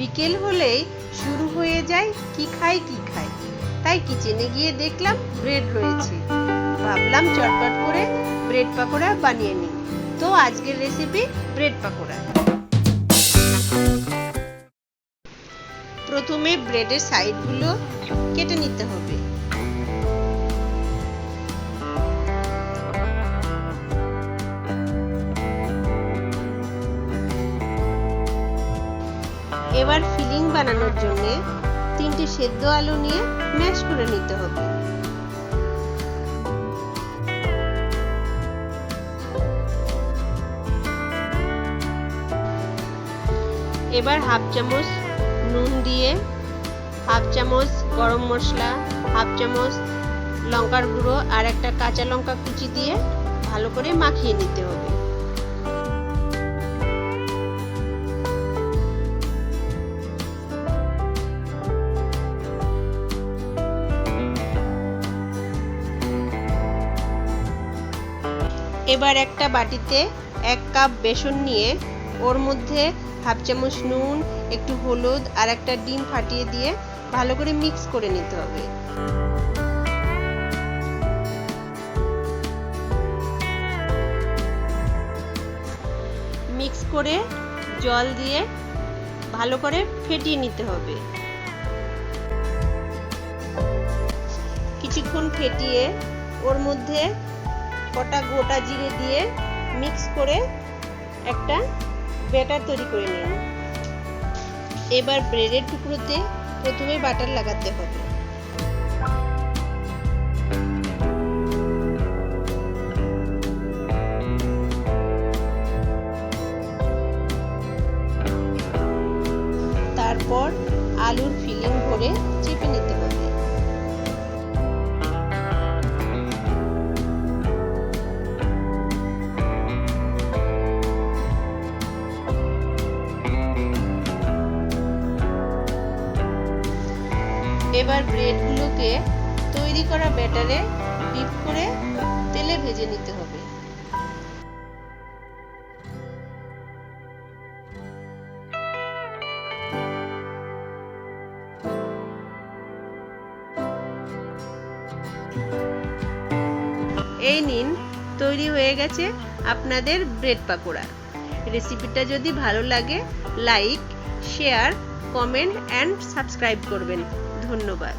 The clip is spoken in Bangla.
বিকেল হলেই শুরু হয়ে যায় কি খাই। তাই কিচেনে গিয়ে দেখলাম ব্রেড রয়েছে। ভাবলাম চটপট করে ব্রেড পাকোড়া বানিয়ে নিই। তো আজকের রেসিপি ব্রেড পাকোড়া। প্রথমে ব্রেডের সাইডগুলো কেটে নিতে হবে। এবার ফিলিং বানানোর জন্য 3টে সেদ্ধ আলু নিয়ে ম্যাশ করে নিতে হবে। এবার হাফ চামচ নুন দিয়ে, হাফ চামচ গরম মশলা, হাফ চামচ লঙ্কার গুঁড়ো আর একটা কাঁচা লঙ্কা কুচি দিয়ে ভালো করে মাখিয়ে নিতে হবে। এবার একটা বাটিতে 1 কাপ বেসন নিয়ে ওর মধ্যে হাফ চামচ নুন, একটু হলুদ আর একটা ডিম ফাটিয়ে দিয়ে ভালো করে মিক্স করে নিতে হবে। মিক্স করে জল দিয়ে ভালো করে ফেটিয়ে নিতে হবে। কিছুক্ষণ ফেটিয়ে ওর মধ্যে কটা গোটা জিরে দিয়ে মিক্স করে একটা ব্যাটার তৈরি করে নিন। এবার ব্রেডের টুকরোতে প্রথমে বাটার লাগাতে হবে। তারপর আলুর ফিলিং ভরে চেপে নিতে হবে। এবার ব্রেডগুলোকে তৈরি করা ব্যাটারে ডিপ করে তেলে ভেজে নিতে হবে। এই নিন, তৈরি হয়ে গেছে আপনাদের ব্রেড পাকোড়া। রেসিপিটা যদি ভালো লাগে like, share, comment and subscribe করবেন। ধন্যবাদ।